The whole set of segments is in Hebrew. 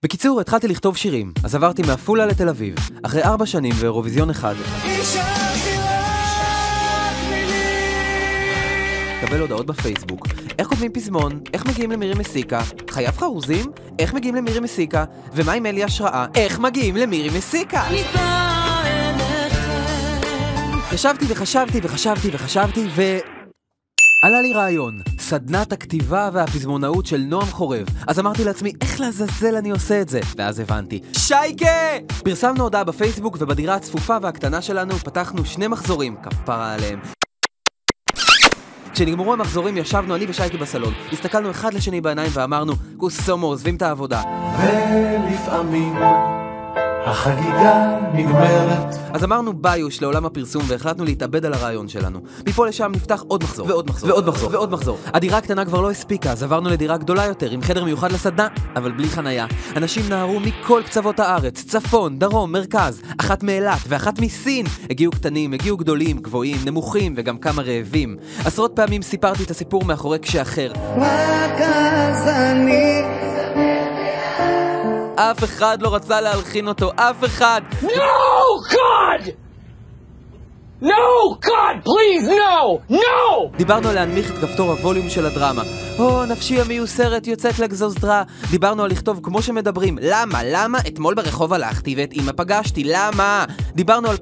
בקיצור, התחלתי לכתוב שירים, אז עברתי מעפולה לתל אביב, אחרי 4 שנים ואירוויזיון אחד. קבל הודעות בפייסבוק, איך כותבים פזמון, איך מגיעים למירי מסיקה, חייב חרוזים, איך מגיעים למירי מסיקה, ומה עם אלי השראה, איך מגיעים למירי מסיקה. ישבתי וחשבתי עלה לי רעיון, סדנת הכתיבה והפזמונאות של נועם חורב. אז אמרתי לעצמי, איך לעזאזל אני עושה את זה? ואז הבנתי, שייקה! פרסמנו הודעה בפייסבוק, ובדירה הצפופה והקטנה שלנו פתחנו 2 מחזורים, כפרה עליהם. כשנגמרו המחזורים ישבנו אני ושייקה בסלון, הסתכלנו אחד לשני בעיניים ואמרנו, קוסומו, עוזבים את העבודה. ולפעמים החגיגה נגמרת. אז אמרנו ביוש לעולם הפרסום והחלטנו להתאבד על הרעיון שלנו. מפה לשם נפתח עוד מחזור ועוד מחזור. הדירה הקטנה כבר לא הספיקה, אז עברנו לדירה גדולה יותר עם חדר מיוחד לסדנה, אבל בלי חנייה. אנשים נהרו מכל קצוות הארץ, צפון, דרום, מרכז, אחת מאילת ואחת מסין. הגיעו קטנים, הגיעו גדולים, גבוהים, נמוכים וגם כמה רעבים. עשרות פעמים סיפרתי את הסיפור מאחורי כשאחר. אף אחד לא רצה להלחין אותו, אף אחד. No, God! No, God, please, no! No! דיברנו על להנמיך את כפתור הווליום של הדרמה. נפשי המיוסרת יוצאת לגזוזדרה. דיברנו על לכתוב כמו שמדברים. למה? אתמול ברחוב הלכתי ואת אמא פגשתי. למה? דיברנו על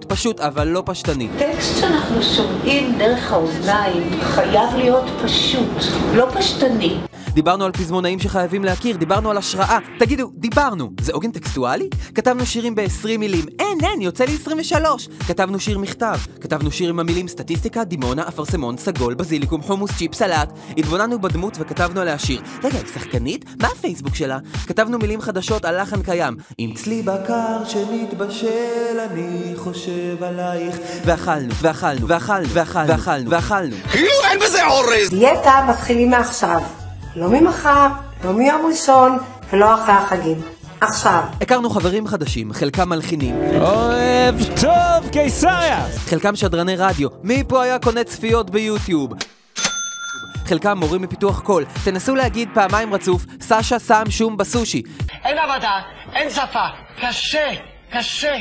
פשוט, אבל לא פשטני. טקסט שאנחנו שומעים דרך האוזניים חייב להיות פשוט, לא פשטני. דיברנו על פזמונאים שחייבים להכיר, דיברנו על השראה. תגידו, דיברנו. זה עוגן טקסטואלי? כתבנו שירים ב-20 מילים. אין, יוצא לי 23. כתבנו שיר מכתב. כתבנו שיר עם המילים סטטיסטיקה, דימונה, אפרסמון, סגול, בזיליקום, חומוס, צ'יפ, סלט. התבוננו בדמות וכתבנו עליה שיר. רגע, היא שחקנית? מה הפייסבוק שלה? כתבנו מילים חדשות על לחן קיים. עם צלי בקר שמתבשל, אני חושב עלייך. ואכלנו. כאילו אין בזה אורז. דיאטה מתחילים מעכשיו. לא ממחר, לא מיום ראשון, ולא אחרי החגים. עכשיו. הכרנו חברים חדשים, חלקם מלחינים. אוהב טוב, קיסריה! חלקם שדרני רדיו. מי פה היה קונה צפיות ביוטיוב? חלקם מורים מפיתוח קול. תנסו להגיד פעמיים רצוף, סשה שם שום בסושי. אין עבודה, אין שפה, קשה.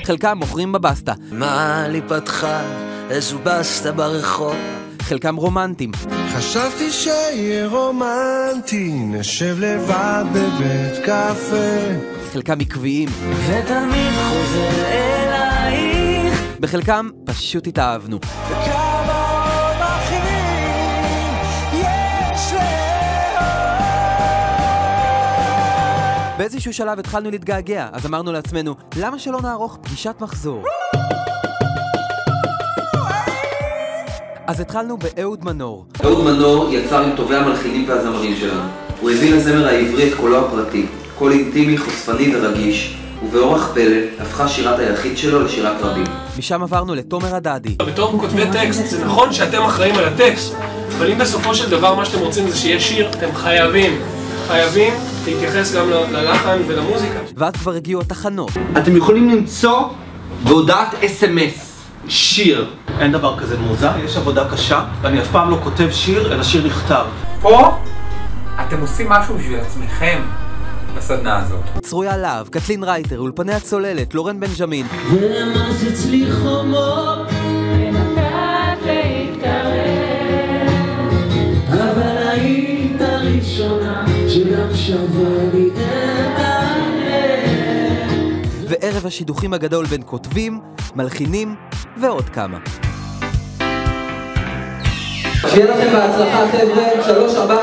חלקם מוכרים בבסטה. מה לי פתחה איזו בסטה ברחוב? חלקם רומנטים. חשבתי שיהיה רומנטי, נשב לבד בבית קפה. חלקם עקביים. ותמיד חוזר אלייך. בחלקם פשוט התאהבנו. וכמה עוד אחים יש באיזשהו שלב התחלנו להתגעגע, אז אמרנו לעצמנו, למה שלא נערוך פגישת מחזור? אז התחלנו באהוד מנור. אהוד מנור יצר עם טובי המלחינים והזמרים שלנו. הוא הביא לזמר העברי את קולו הפרטי, קול אינטימי, חושפני ורגיש, ובאורח פלא הפכה שירת היחיד שלו לשירת רבים. משם עברנו לתומר הדדי. בתור כותבי טקסט, זה נכון שאתם אחראים על הטקסט, אבל אם בסופו של דבר מה שאתם רוצים זה שיהיה שיר, אתם חייבים להתייחס גם ללחן ולמוזיקה. ואז כבר הגיעו התחנות. אתם יכולים למצוא בהודעת SMS שיר. אין דבר כזה מוזר, יש עבודה קשה, ואני אף פעם לא כותב שיר, אלא שיר נכתב. פה אתם עושים משהו בשביל עצמכם בסדנה הזאת. צרויה להב, קטלין רייטר, אולפני הצוללת, לורן בנג'מין. ולמס אצלי חומות ונתת להתקרב, אבל היית הראשונה שגם שווה לי את הלב. וערב השידוכים הגדול בין כותבים, מלחינים ועוד כמה. שיהיה לכם בהצלחה חבר'ה, 3, 4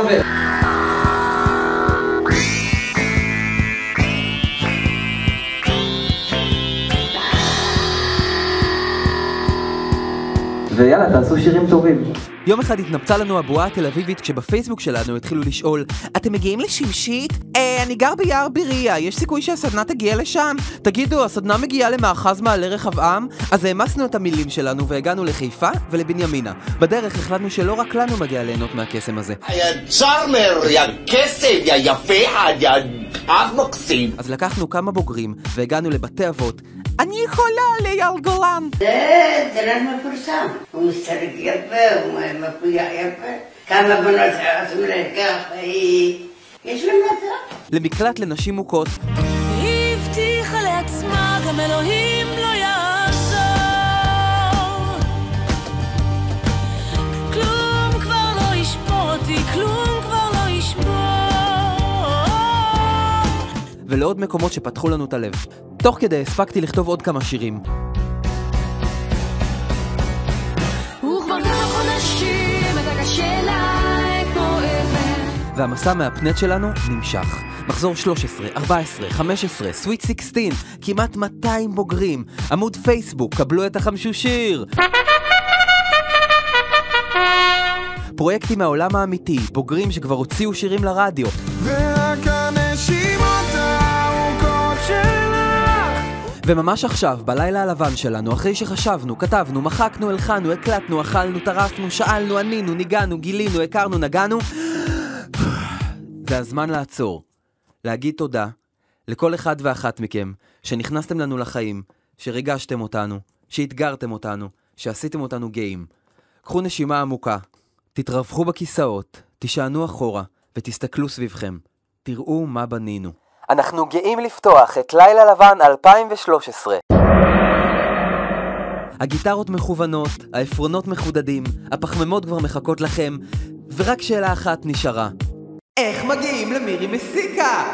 ויאללה, תעשו שירים טובים. יום אחד התנפצה לנו הבועה התל אביבית כשבפייסבוק שלנו התחילו לשאול, אתם מגיעים לשמשית? אני גר ביער ביריה, יש סיכוי שהסדנה תגיע לשם? תגידו, הסדנה מגיעה למאחז מעלה רחבעם? אז העמסנו את המילים שלנו והגענו לחיפה ולבנימינה. בדרך החלטנו שלא רק לנו מגיע ליהנות מהקסם הזה. יא צ'ארמר, יא קסם, יא יפה, יא אב מקסים. אז לקחנו כמה בוגרים והגענו לבתי אבות. אני יכולה לאייל גולן. זה לא מפורסם. הוא מסתרק יפה, הוא מפויח יפה. כמה בנות עושים להם ככה, יש למנצח? למקלט לנשים מוכות. היא הבטיחה לעצמה, גם אלוהים לא יעזור. כלום כבר לא ישבור אותי, כלום כבר לא ישבור. ולעוד מקומות שפתחו לנו את הלב. תוך כדי הספקתי לכתוב עוד כמה שירים. וכבר כמה חודשים אתה קשה לה כמו אבן. והמסע מהפנט שלנו נמשך. מחזור 13, 14, 15, סוויט 16, כמעט 200 בוגרים. עמוד פייסבוק, קבלו את החמשושיר. פרויקטים מהעולם האמיתי, בוגרים שכבר הוציאו שירים לרדיו. ורק הנשימות הארוכות שלך. וממש עכשיו, בלילה הלבן שלנו, אחרי שחשבנו, כתבנו, מחקנו, הלחנו, הקלטנו, אכלנו, טרפנו, שאלנו, ענינו, ניגענו, גילינו, הכרנו, נגענו, זה הזמן לעצור. להגיד תודה לכל אחד ואחת מכם שנכנסתם לנו לחיים, שריגשתם אותנו, שהתגרתם אותנו, שעשיתם אותנו גאים. קחו נשימה עמוקה, תתרווחו בכיסאות, תשענו אחורה ותסתכלו סביבכם. תראו מה בנינו. אנחנו גאים לפתוח את לילה לבן 2013. הגיטרות מכוונות, האפרונות מחודדים, הפחממות כבר מחכות לכם, ורק שאלה אחת נשארה. איך מגיעים למירי מסיקה?